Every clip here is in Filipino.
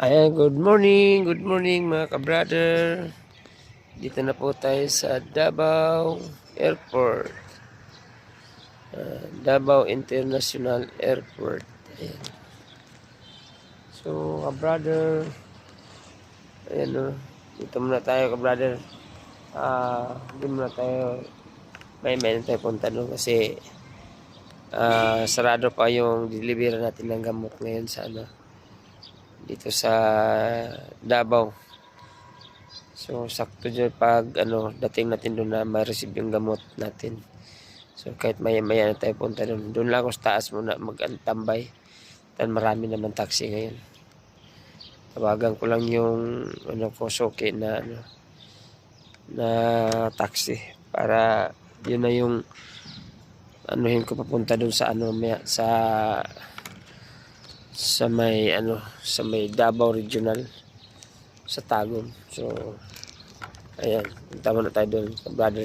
Ayan, good morning mga ka-brother. Dito na po tayo sa Davao Airport. Davao International Airport. Ayan. So, ka-brother, ayan o. Dito muna tayo ka-brother. Hindi muna tayo, may na tayo punta doon kasi sarado pa yung delivery natin ng gamot ngayon sa dito sa Davao. So, sakto dyan pag dating natin doon na ma-receive yung gamot natin. So, kahit maya-maya na tayo punta doon. Doon lang ako sa taas muna mag-antambay. Dahil marami naman taxi ngayon. Tawagan ko lang yung Kosoke na na taxi para yun na yung anuhin ko papunta doon sa sa may Davao Regional sa Tagum. So, ayan, punta muna tayo doon, brother,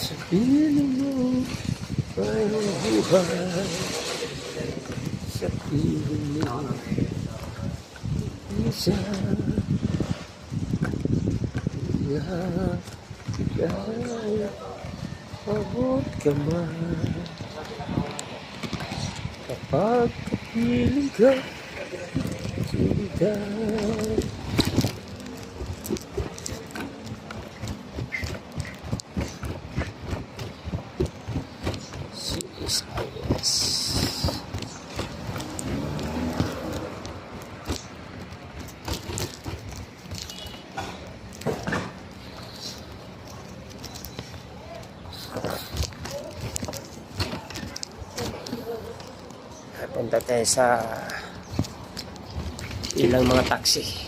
sa piling mo ay buhay, sa piling mo isa kaya abot ka man kapag kapiling ka kita. CSIS. Punta tayo sa ilang mga taxi.